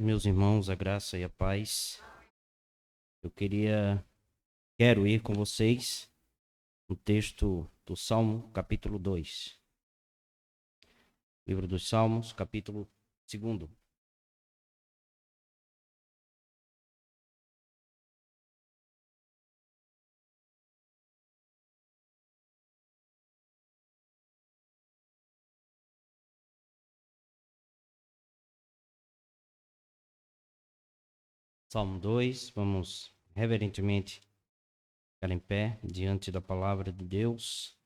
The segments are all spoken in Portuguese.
Meus irmãos, a graça e a paz. Eu quero ir com vocês no texto do Salmo, capítulo 2. Livro dos Salmos, capítulo 2. Salmo 2, vamos reverentemente ficar em pé diante da palavra de Deus.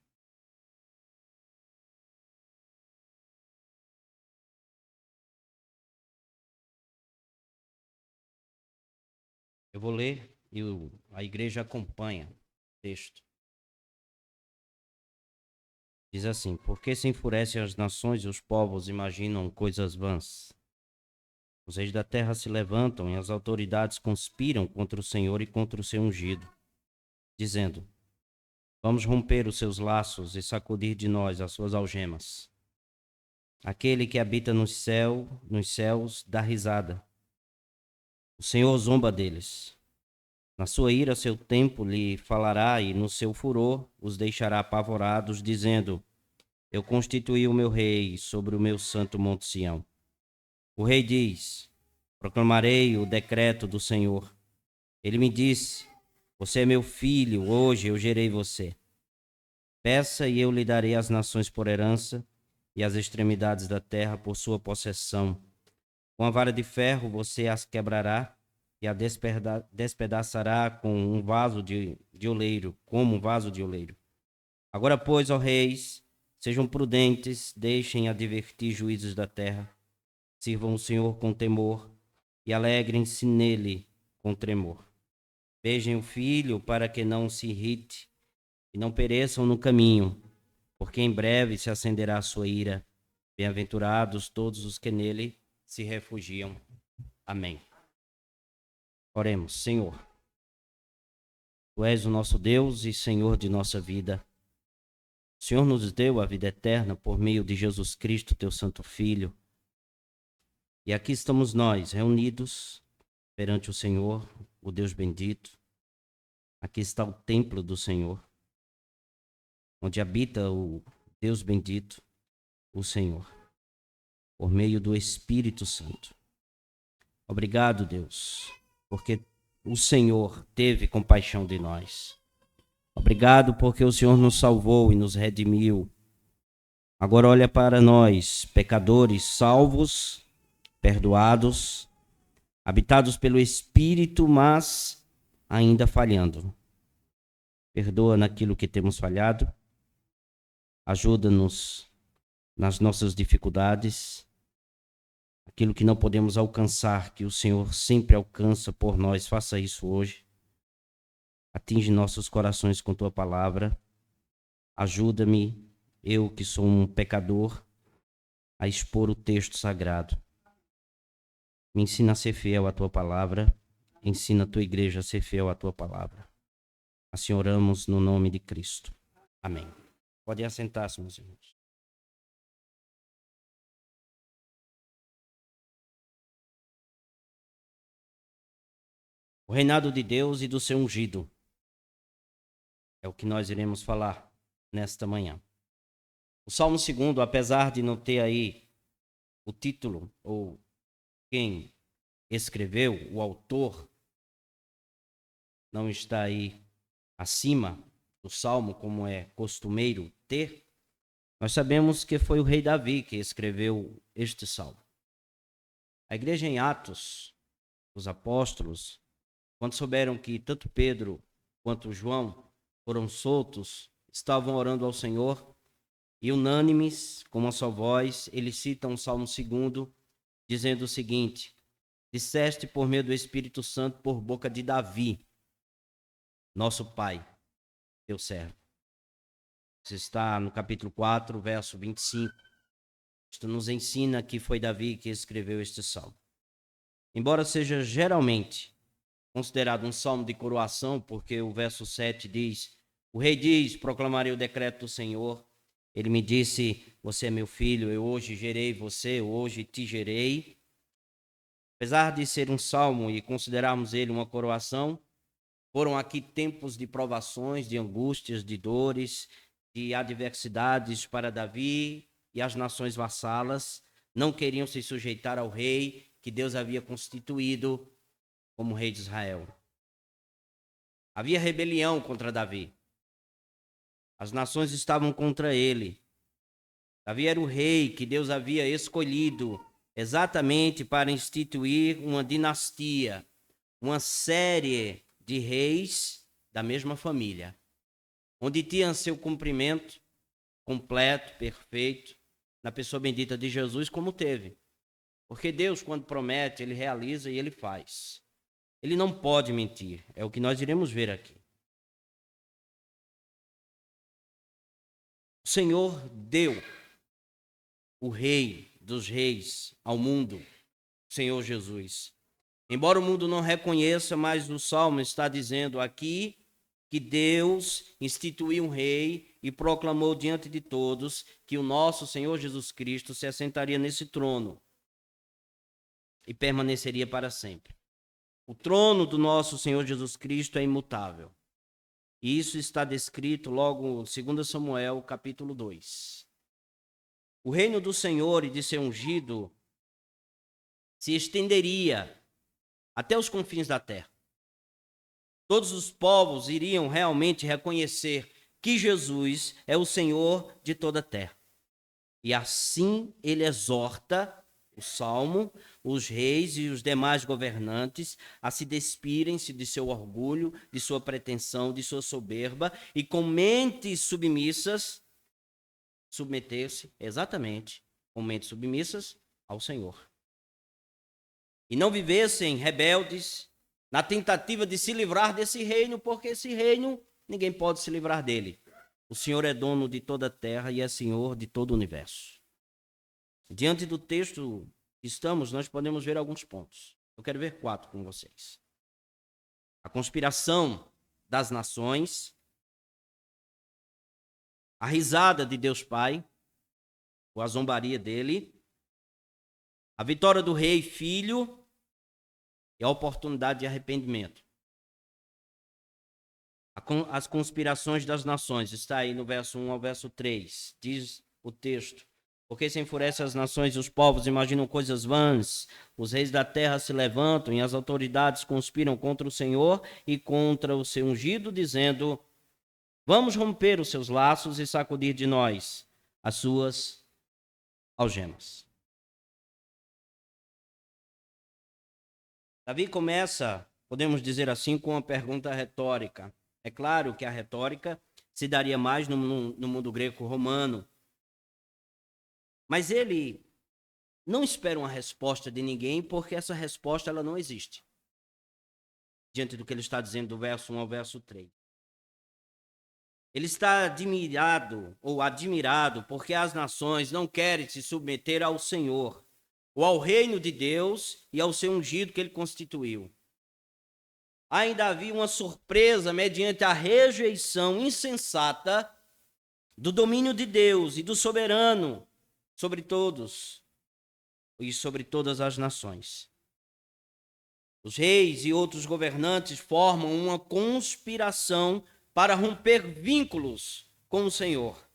Eu vou ler e a igreja acompanha o texto. Diz assim: Por que se enfurecem as nações e os povos imaginam coisas vãs? Os reis da terra se levantam e as autoridades conspiram contra o Senhor e contra o seu ungido, dizendo: Vamos romper os seus laços e sacudir de nós as suas algemas. Aquele que habita nos céus dá risada. O Senhor zomba deles. Na sua ira, seu tempo lhe falará e no seu furor os deixará apavorados, dizendo: Eu constituí o meu rei sobre o meu santo monte Sião. O rei diz: Proclamarei o decreto do Senhor. Ele me disse: Você é meu filho, hoje eu gerei você. Peça e eu lhe darei as nações por herança e as extremidades da terra por sua possessão. Com a vara de ferro você as quebrará e a despedaçará com um vaso de oleiro, como um vaso de oleiro. Agora, pois, ó reis, sejam prudentes, deixem advertir juízes da terra. Sirvam o Senhor com temor e alegrem-se nele com tremor. Beijem o filho para que não se irrite e não pereçam no caminho, porque em breve se acenderá a sua ira. Bem-aventurados todos os que nele se refugiam. Amém. Oremos. Senhor, Tu és o nosso Deus e Senhor de nossa vida. O Senhor nos deu a vida eterna por meio de Jesus Cristo, Teu Santo Filho. E aqui estamos nós, reunidos perante o Senhor, o Deus bendito. Aqui está o templo do Senhor, onde habita o Deus bendito, o Senhor, por meio do Espírito Santo. Obrigado, Deus, porque o Senhor teve compaixão de nós. Obrigado porque o Senhor nos salvou e nos redimiu. Agora olha para nós, pecadores, salvos, perdoados, habitados pelo Espírito, mas ainda falhando. Perdoa naquilo que temos falhado. Ajuda-nos nas nossas dificuldades. Aquilo que não podemos alcançar, que o Senhor sempre alcança por nós, faça isso hoje. Atinge nossos corações com Tua palavra. Ajuda-me, eu que sou um pecador, a expor o texto sagrado. Me ensina a ser fiel à Tua palavra. Ensina a Tua igreja a ser fiel à Tua palavra. Assim oramos no nome de Cristo. Amém. Podem assentar-se, meus irmãos. O reinado de Deus e do seu ungido é o que nós iremos falar nesta manhã. O Salmo 2, apesar de não ter aí o título ou quem escreveu, o autor, não está aí acima do Salmo, como é costumeiro ter, nós sabemos que foi o rei Davi que escreveu este Salmo. A igreja em Atos, os apóstolos, quando souberam que tanto Pedro quanto João foram soltos, estavam orando ao Senhor e unânimes, com uma só voz, eles citam o Salmo 2, dizendo o seguinte: Disseste por meio do Espírito Santo por boca de Davi, nosso pai, teu servo. Isso está no capítulo 4, verso 25. Isto nos ensina que foi Davi que escreveu este salmo. Embora seja geralmente considerado um salmo de coroação, porque o verso 7 diz: O rei diz, proclamarei o decreto do Senhor. Ele me disse, você é meu filho, eu hoje gerei você, eu hoje te gerei. Apesar de ser um salmo e considerarmos ele uma coroação, foram aqui tempos de provações, de angústias, de dores, de adversidades para Davi e as nações vassalas. Não queriam se sujeitar ao rei que Deus havia constituído como rei de Israel. Havia rebelião contra Davi. As nações estavam contra ele. Davi era o rei que Deus havia escolhido exatamente para instituir uma dinastia, uma série de reis da mesma família, onde tinha seu cumprimento completo, perfeito, na pessoa bendita de Jesus, como teve. Porque Deus, quando promete, ele realiza e ele faz. Ele não pode mentir, é o que nós iremos ver aqui. O Senhor deu o Rei dos Reis ao mundo, o Senhor Jesus. Embora o mundo não reconheça, mas o Salmo está dizendo aqui que Deus instituiu um rei e proclamou diante de todos que o nosso Senhor Jesus Cristo se assentaria nesse trono e permaneceria para sempre. O trono do nosso Senhor Jesus Cristo é imutável. E isso está descrito logo em 2 Samuel, capítulo 2. O reino do Senhor e de seu ungido se estenderia até os confins da terra. Todos os povos iriam realmente reconhecer que Jesus é o Senhor de toda a terra. E assim ele exorta, o Salmo, os reis e os demais governantes a se despirem-se de seu orgulho, de sua pretensão, de sua soberba e com mentes submissas, submeter-se exatamente com mentes submissas ao Senhor. E não vivessem rebeldes na tentativa de se livrar desse reino, porque esse reino ninguém pode se livrar dele. O Senhor é dono de toda a terra e é Senhor de todo o universo. Diante do texto que estamos, nós podemos ver alguns pontos. Eu quero ver 4 com vocês. A conspiração das nações, a risada de Deus Pai, ou a zombaria dele, a vitória do rei filho e a oportunidade de arrependimento. As conspirações das nações, está aí no verso 1 ao verso 3, diz o texto. Porque se enfurecem as nações e os povos imaginam coisas vãs, os reis da terra se levantam e as autoridades conspiram contra o Senhor e contra o seu ungido, dizendo: vamos romper os seus laços e sacudir de nós as suas algemas. Davi começa, podemos dizer assim, com uma pergunta retórica. É claro que a retórica se daria mais no mundo greco-romano, mas ele não espera uma resposta de ninguém, porque essa resposta ela não existe. Diante do que ele está dizendo do verso 1 ao verso 3. Ele está admirado porque as nações não querem se submeter ao Senhor, ou ao reino de Deus e ao seu ungido que ele constituiu. Ainda havia uma surpresa mediante a rejeição insensata do domínio de Deus e do soberano sobre todos e sobre todas as nações. Os reis e outros governantes formam uma conspiração para romper vínculos com o Senhor.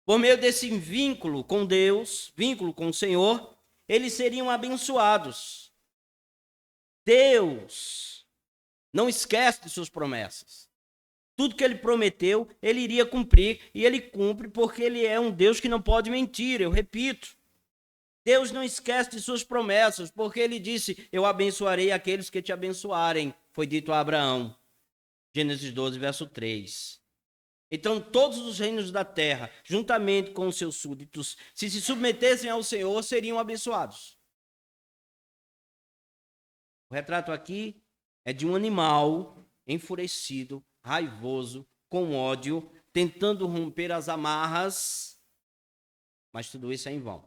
Por meio desse vínculo com Deus, vínculo com o Senhor, eles seriam abençoados. Deus não esquece de suas promessas. Tudo que ele prometeu, ele iria cumprir, e ele cumpre porque ele é um Deus que não pode mentir, eu repito. Deus não esquece de suas promessas, porque ele disse: eu abençoarei aqueles que te abençoarem, foi dito a Abraão. Gênesis 12, verso 3. Então, todos os reinos da terra, juntamente com os seus súditos, se submetessem ao Senhor, seriam abençoados. O retrato aqui é de um animal enfurecido, raivoso, com ódio, tentando romper as amarras, mas tudo isso é em vão.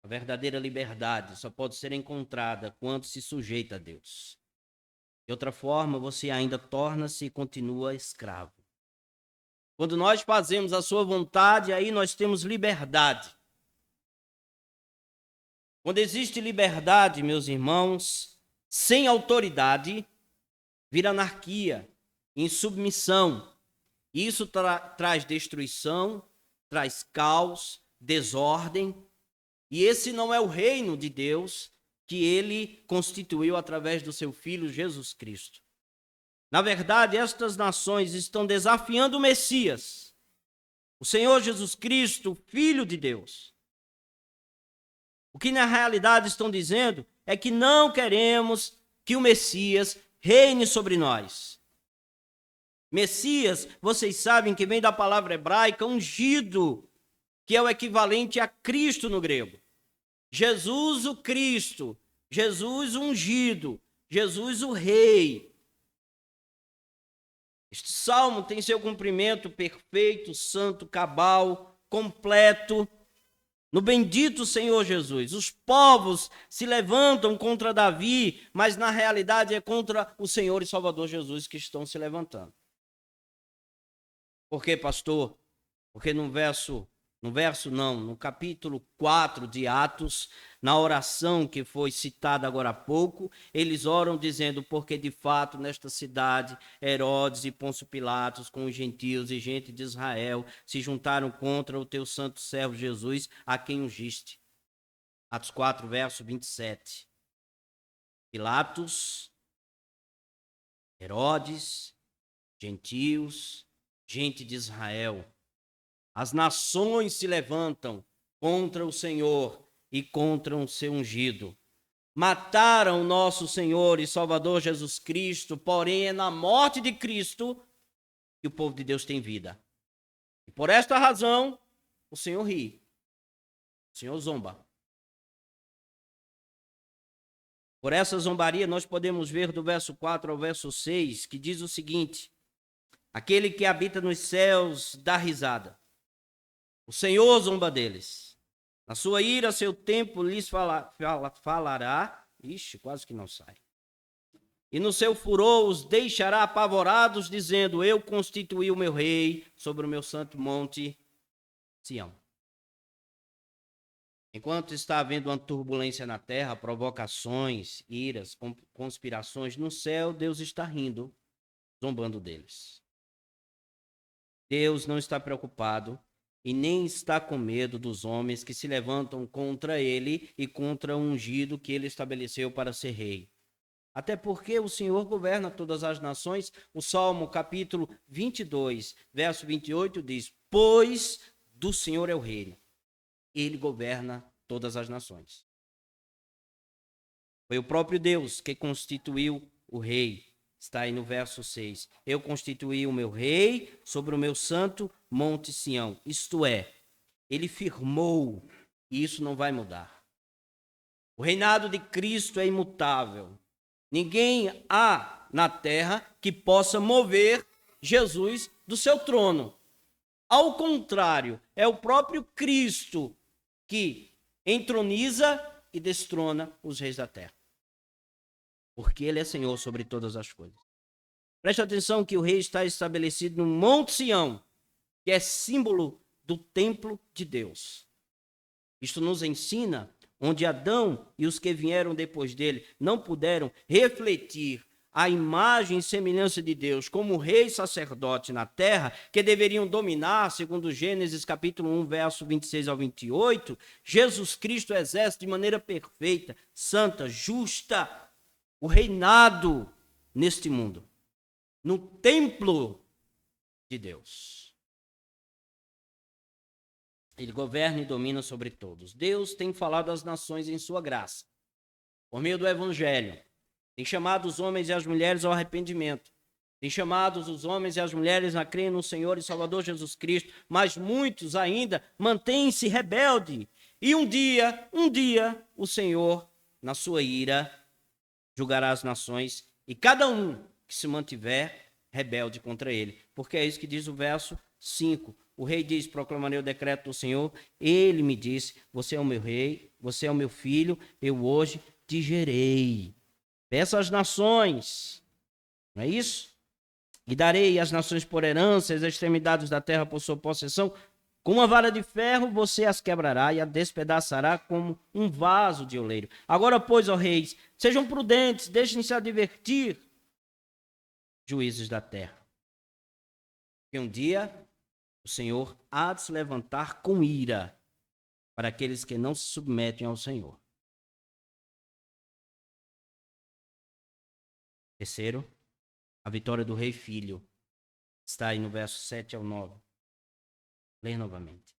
A verdadeira liberdade só pode ser encontrada quando se sujeita a Deus. De outra forma, você ainda torna-se e continua escravo. Quando nós fazemos a sua vontade, aí nós temos liberdade. Quando existe liberdade, meus irmãos, sem autoridade, vira anarquia, insubmissão. Isso traz destruição, traz caos, desordem. E esse não é o reino de Deus que ele constituiu através do seu Filho Jesus Cristo. Na verdade, estas nações estão desafiando o Messias, o Senhor Jesus Cristo, Filho de Deus. O que na realidade estão dizendo é que não queremos que o Messias reine sobre nós. Messias, vocês sabem que vem da palavra hebraica ungido, que é o equivalente a Cristo no grego. Jesus o Cristo, Jesus ungido, Jesus o Rei. Este salmo tem seu cumprimento perfeito, santo, cabal, completo, no bendito Senhor Jesus. Os povos se levantam contra Davi, mas na realidade é contra o Senhor e Salvador Jesus que estão se levantando. Por quê, pastor? Porque no capítulo 4 de Atos, na oração que foi citada agora há pouco, eles oram dizendo, porque de fato nesta cidade, Herodes e Pôncio Pilatos, com os gentios e gente de Israel, se juntaram contra o teu santo servo Jesus, a quem ungiste. Atos 4, verso 27. Pilatos, Herodes, gentios, gente de Israel. As nações se levantam contra o Senhor e contra o seu ungido. Mataram o nosso Senhor e Salvador Jesus Cristo, porém é na morte de Cristo que o povo de Deus tem vida. E por esta razão, o Senhor ri, o Senhor zomba. Por essa zombaria, nós podemos ver do verso 4 ao verso 6, que diz o seguinte: aquele que habita nos céus dá risada. O Senhor zomba deles. Na sua ira, seu tempo lhes falará. Ixi, quase que não sai. E no seu furor os deixará apavorados, dizendo: eu constituí o meu rei sobre o meu santo monte Sião. Enquanto está havendo uma turbulência na terra, provocações, iras, conspirações, no céu Deus está rindo, zombando deles. Deus não está preocupado e nem está com medo dos homens que se levantam contra ele e contra o ungido que ele estabeleceu para ser rei. Até porque o Senhor governa todas as nações. O Salmo capítulo 22, verso 28 diz: pois do Senhor é o reino, ele governa todas as nações. Foi o próprio Deus que constituiu o rei. Está aí no verso 6. Eu constituí o meu rei sobre o meu santo monte Sião. Isto é, ele firmou, e isso não vai mudar. O reinado de Cristo é imutável. Ninguém há na terra que possa mover Jesus do seu trono. Ao contrário, é o próprio Cristo que entroniza e destrona os reis da terra. Porque ele é Senhor sobre todas as coisas. Preste atenção que o rei está estabelecido no Monte Sião, que é símbolo do templo de Deus. Isto nos ensina onde Adão e os que vieram depois dele não puderam refletir a imagem e semelhança de Deus como rei sacerdote na terra, que deveriam dominar, segundo Gênesis capítulo 1, verso 26 ao 28, Jesus Cristo exerce de maneira perfeita, santa, justa, o reinado neste mundo, no templo de Deus. Ele governa e domina sobre todos. Deus tem falado às nações em sua graça, por meio do evangelho. Tem chamado os homens e as mulheres ao arrependimento. Tem chamado os homens e as mulheres a crer no Senhor e Salvador Jesus Cristo, mas muitos ainda mantêm-se rebeldes. E um dia, o Senhor, na sua ira, julgará as nações e cada um que se mantiver rebelde contra ele. Porque é isso que diz o verso 5. O rei diz: proclamarei o decreto do Senhor. Ele me disse: você é o meu rei, você é o meu filho, eu hoje te gerei. Peça às nações, não é isso? E darei às nações por herança, as extremidades da terra por sua possessão. Com uma vara de ferro você as quebrará e a despedaçará como um vaso de oleiro. Agora, pois, ó reis, sejam prudentes, deixem-se advertir, juízes da terra. Que um dia o Senhor há de se levantar com ira para aqueles que não se submetem ao Senhor. Terceiro, a vitória do rei filho. Está aí no verso 7 ao 9. Leia novamente.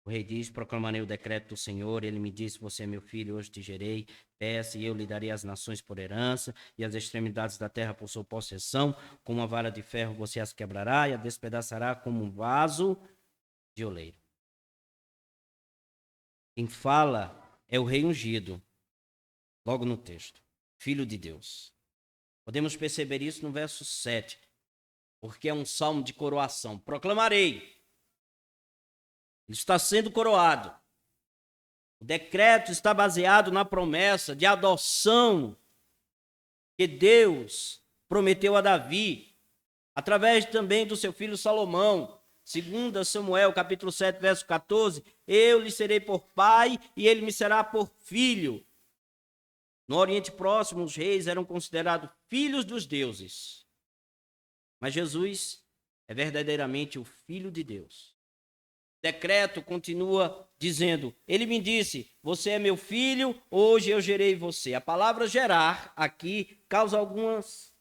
O rei diz: proclamarei o decreto do Senhor. Ele me disse: você é meu filho, hoje te gerei. Peça e eu lhe darei as nações por herança e as extremidades da terra por sua possessão. Com uma vara de ferro você as quebrará e a despedaçará como um vaso de oleiro. Quem fala é o rei ungido, logo no texto, filho de Deus. Podemos perceber isso no verso 7, porque é um salmo de coroação. Proclamarei. Ele está sendo coroado. O decreto está baseado na promessa de adoção que Deus prometeu a Davi, através também do seu filho Salomão. 2 Samuel, capítulo 7, verso 14, eu lhe serei por pai e ele me será por filho. No Oriente Próximo, os reis eram considerados filhos dos deuses. Mas Jesus é verdadeiramente o Filho de Deus. O decreto continua dizendo, ele me disse, você é meu filho, hoje eu gerei você. A palavra gerar aqui causa alguns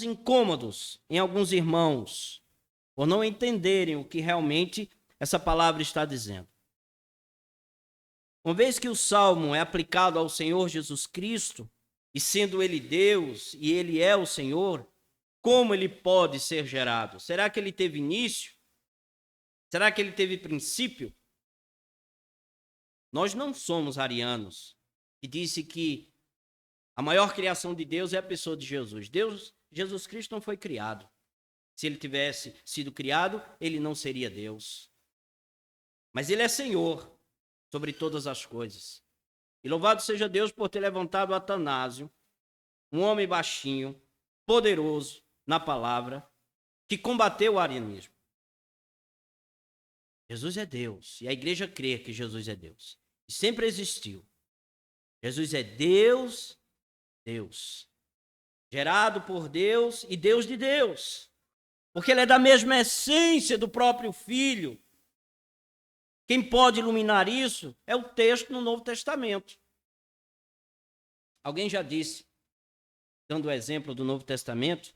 incômodos em alguns irmãos, por não entenderem o que realmente essa palavra está dizendo. Uma vez que o Salmo é aplicado ao Senhor Jesus Cristo, e sendo ele Deus e ele é o Senhor, como ele pode ser gerado? Será que ele teve início? Será que ele teve princípio? Nós não somos arianos, que disse que a maior criação de Deus é a pessoa de Jesus. Jesus Cristo não foi criado. Se ele tivesse sido criado, ele não seria Deus. Mas ele é Senhor sobre todas as coisas. E louvado seja Deus por ter levantado Atanásio, um homem baixinho, poderoso na palavra, que combateu o arianismo. Jesus é Deus, e a igreja crê que Jesus é Deus. E sempre existiu. Jesus é Deus, Deus. Gerado por Deus e Deus de Deus. Porque ele é da mesma essência do próprio Filho. Quem pode iluminar isso é o texto no Novo Testamento. Alguém já disse, dando o exemplo do Novo Testamento,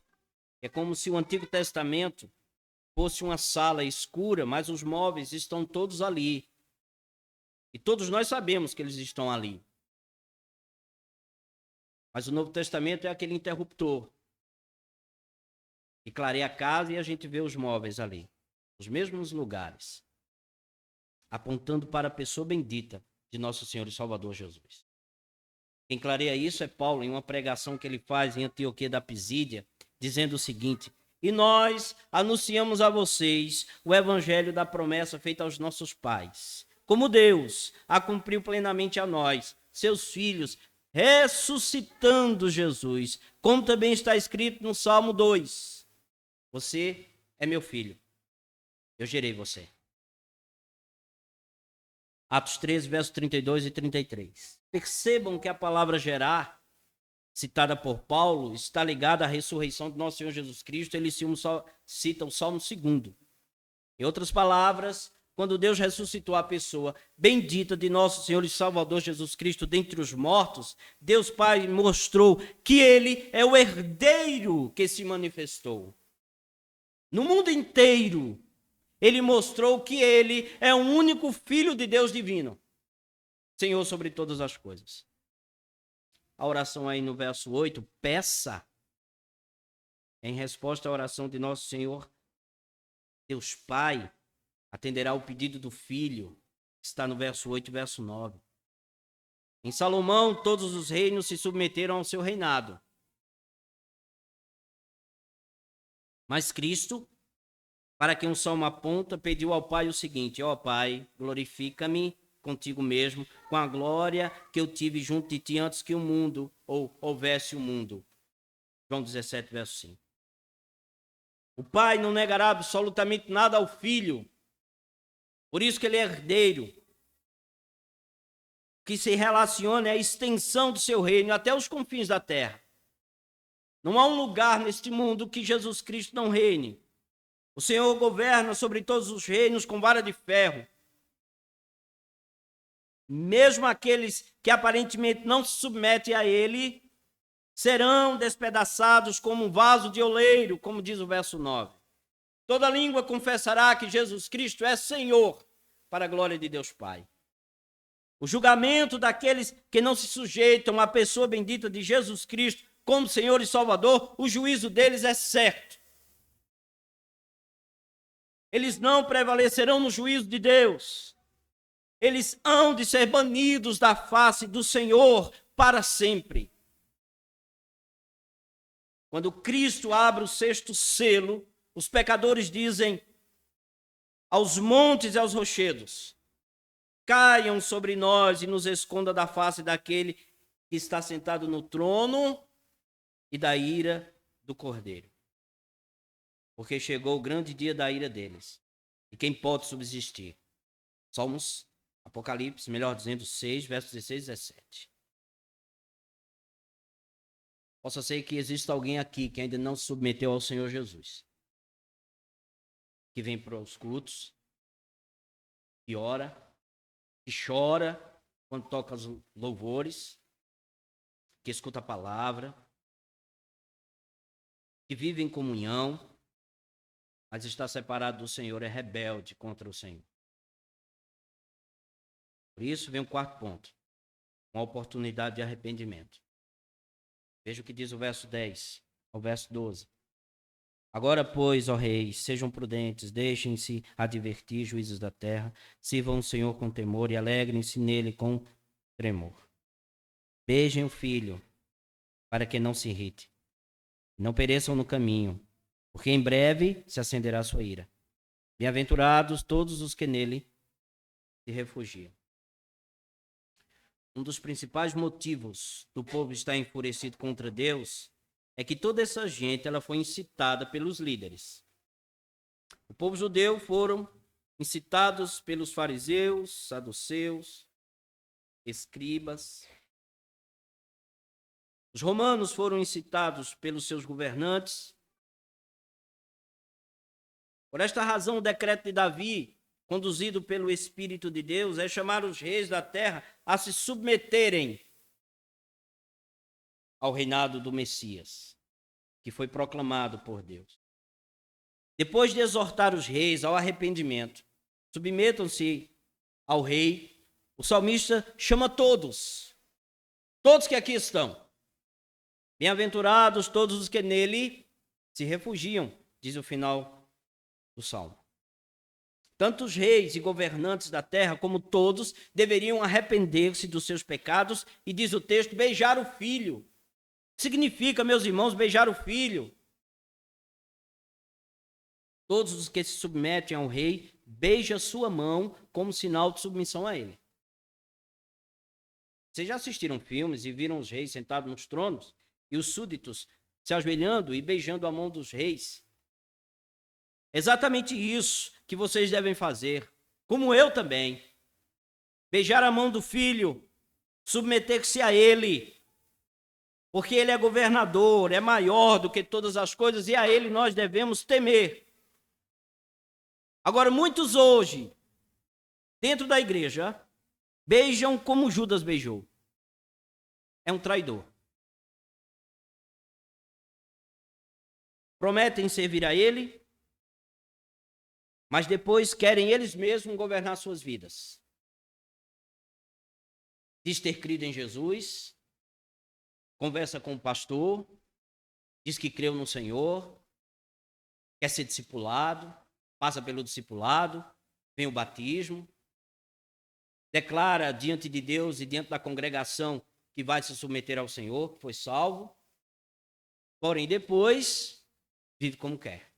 é como se o Antigo Testamento fosse uma sala escura, mas os móveis estão todos ali. E todos nós sabemos que eles estão ali. Mas o Novo Testamento é aquele interruptor que clareia a casa e a gente vê os móveis ali, nos mesmos lugares, apontando para a pessoa bendita de nosso Senhor e Salvador Jesus. Quem clareia isso é Paulo, em uma pregação que ele faz em Antioquia da Pisídia, dizendo o seguinte: e nós anunciamos a vocês o evangelho da promessa feita aos nossos pais, como Deus a cumpriu plenamente a nós, seus filhos, ressuscitando Jesus, como também está escrito no Salmo 2. Você é meu filho, eu gerei você. Atos 13, versos 32 e 33. Percebam que a palavra gerar, citada por Paulo, está ligada à ressurreição de nosso Senhor Jesus Cristo. Ele cita o Salmo 2. Em outras palavras, quando Deus ressuscitou a pessoa bendita de nosso Senhor e Salvador Jesus Cristo dentre os mortos, Deus Pai mostrou que ele é o herdeiro que se manifestou. No mundo inteiro, ele mostrou que ele é o único Filho de Deus divino, Senhor sobre todas as coisas. A oração aí no verso 8, peça, em resposta à oração de nosso Senhor, Deus Pai, atenderá o pedido do Filho, está no verso 8 e verso 9. Em Salomão, todos os reinos se submeteram ao seu reinado. Mas Cristo, para quem o Salmo aponta, pediu ao Pai o seguinte: ó Pai, glorifica-me contigo mesmo, com a glória que eu tive junto de ti antes que o mundo, ou houvesse o mundo. João 17, verso 5. O Pai não negará absolutamente nada ao Filho. Por isso que ele é herdeiro, que se relaciona à extensão do seu reino até os confins da terra. Não há um lugar neste mundo que Jesus Cristo não reine. O Senhor governa sobre todos os reinos com vara de ferro. Mesmo aqueles que aparentemente não se submetem a ele, serão despedaçados como um vaso de oleiro, como diz o verso 9. Toda língua confessará que Jesus Cristo é Senhor, para a glória de Deus Pai. O julgamento daqueles que não se sujeitam à pessoa bendita de Jesus Cristo como Senhor e Salvador, o juízo deles é certo. Eles não prevalecerão no juízo de Deus. Eles hão de ser banidos da face do Senhor para sempre. Quando Cristo abre o sexto selo, os pecadores dizem aos montes e aos rochedos: caiam sobre nós e nos esconda da face daquele que está sentado no trono e da ira do Cordeiro. Porque chegou o grande dia da ira deles. E quem pode subsistir? Salmos, Apocalipse, melhor dizendo, 6, versos 16 e 17. Possa ser que exista alguém aqui que ainda não se submeteu ao Senhor Jesus, que vem para os cultos, que ora, que chora quando toca os louvores, que escuta a palavra, que vive em comunhão, mas está separado do Senhor, é rebelde contra o Senhor. Por isso vem o quarto ponto, uma oportunidade de arrependimento. Veja o que diz o verso 10 ao verso 12. Agora, pois, ó reis, sejam prudentes, deixem-se advertir juízes da terra, sirvam o Senhor com temor e alegrem-se nele com tremor. Beijem o filho, para que não se irrite, não pereçam no caminho, porque em breve se acenderá a sua ira. Bem-aventurados todos os que nele se refugiam. Um dos principais motivos do povo estar enfurecido contra Deus é que toda essa gente ela foi incitada pelos líderes. O povo judeu foram incitados pelos fariseus, saduceus, escribas. Os romanos foram incitados pelos seus governantes. Por esta razão, o decreto de Davi, conduzido pelo Espírito de Deus, é chamar os reis da terra a se submeterem ao reinado do Messias, que foi proclamado por Deus. Depois de exortar os reis ao arrependimento, submetam-se ao rei, o salmista chama todos que aqui estão. Bem-aventurados todos os que nele se refugiam, diz o final do salmo. Tanto os reis e governantes da terra, como todos, deveriam arrepender-se dos seus pecados e, diz o texto, beijar o filho. Significa, meus irmãos, beijar o filho. Todos os que se submetem ao rei, beijam sua mão como sinal de submissão a ele. Vocês já assistiram filmes e viram os reis sentados nos tronos e os súditos se ajoelhando e beijando a mão dos reis? Exatamente isso que vocês devem fazer, como eu também. Beijar a mão do filho, submeter-se a ele, porque ele é governador, é maior do que todas as coisas e a ele nós devemos temer. Agora, muitos hoje, dentro da igreja, beijam como Judas beijou. É um traidor. Prometem servir a ele, mas depois querem eles mesmos governar suas vidas. Diz ter crido em Jesus, conversa com o pastor, diz que creu no Senhor, quer ser discipulado, passa pelo discipulado, vem o batismo, declara diante de Deus e diante da congregação que vai se submeter ao Senhor, que foi salvo, porém depois vive como quer.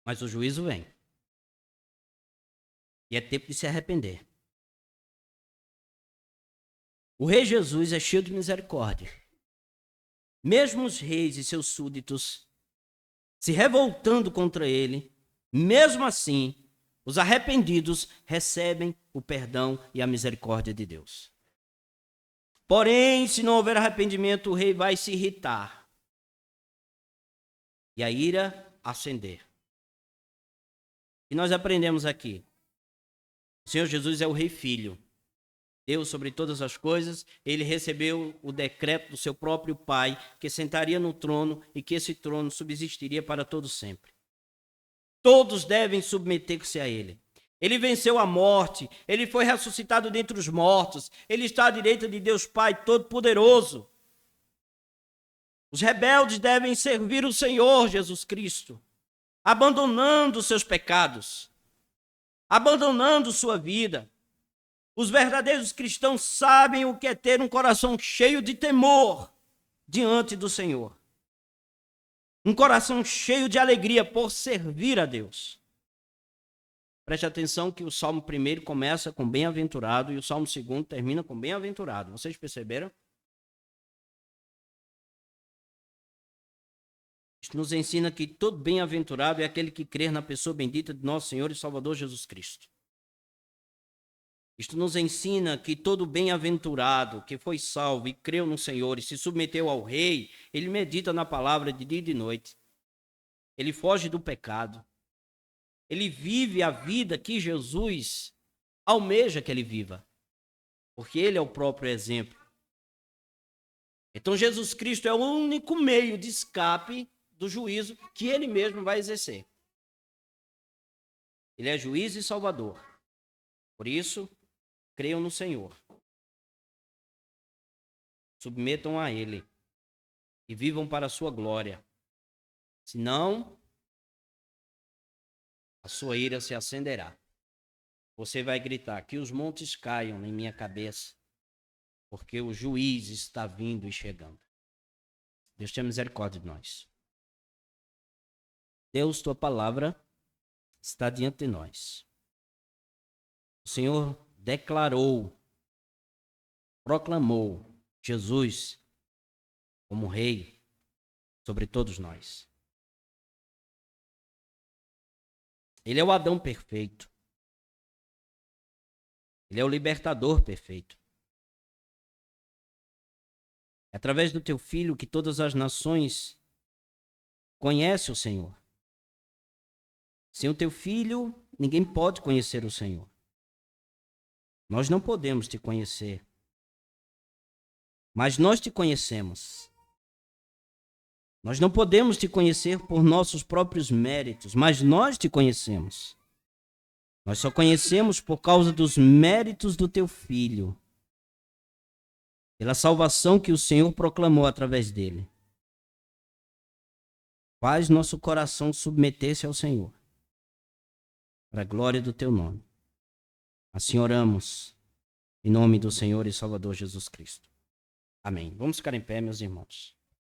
Mas o juízo vem. E é tempo de se arrepender. O rei Jesus é cheio de misericórdia. Mesmo os reis e seus súditos se revoltando contra ele, mesmo assim, os arrependidos recebem o perdão e a misericórdia de Deus. Porém, se não houver arrependimento, o rei vai se irritar e a ira acender. E nós aprendemos aqui, o Senhor Jesus é o Rei Filho. Deus sobre todas as coisas, ele recebeu o decreto do seu próprio Pai, que sentaria no trono e que esse trono subsistiria para todo sempre. Todos devem submeter-se a ele. Ele venceu a morte, ele foi ressuscitado dentre os mortos, ele está à direita de Deus Pai Todo-Poderoso. Os rebeldes devem servir o Senhor Jesus Cristo, abandonando seus pecados, abandonando sua vida. Os verdadeiros cristãos sabem o que é ter um coração cheio de temor diante do Senhor. Um coração cheio de alegria por servir a Deus. Preste atenção que o Salmo 1 começa com bem-aventurado e o Salmo 2 termina com bem-aventurado. Vocês perceberam? Isto nos ensina que todo bem-aventurado é aquele que crer na pessoa bendita de nosso Senhor e Salvador Jesus Cristo. Isto nos ensina que todo bem-aventurado que foi salvo e creu no Senhor e se submeteu ao Rei, ele medita na palavra de dia e de noite. Ele foge do pecado. Ele vive a vida que Jesus almeja que ele viva, porque ele é o próprio exemplo. Então Jesus Cristo é o único meio de escape do juízo que ele mesmo vai exercer. Ele é juiz e salvador. Por isso, creiam no Senhor. Submetam a ele e vivam para a sua glória. Senão, a sua ira se acenderá. Você vai gritar: que os montes caiam em minha cabeça, porque o juiz está vindo e chegando. Deus tenha misericórdia de nós. Deus, tua palavra está diante de nós. O Senhor declarou, proclamou Jesus como Rei sobre todos nós. Ele é o Adão perfeito. Ele é o libertador perfeito. É através do teu Filho que todas as nações conhecem o Senhor. Sem o teu Filho, ninguém pode conhecer o Senhor. Nós não podemos te conhecer, mas nós te conhecemos. Nós não podemos te conhecer por nossos próprios méritos, mas nós te conhecemos. Nós só conhecemos por causa dos méritos do teu Filho, pela salvação que o Senhor proclamou através dele. Faz nosso coração submeter-se ao Senhor, para a glória do teu nome. Assim oramos, em nome do Senhor e Salvador Jesus Cristo. Amém. Vamos ficar em pé, meus irmãos.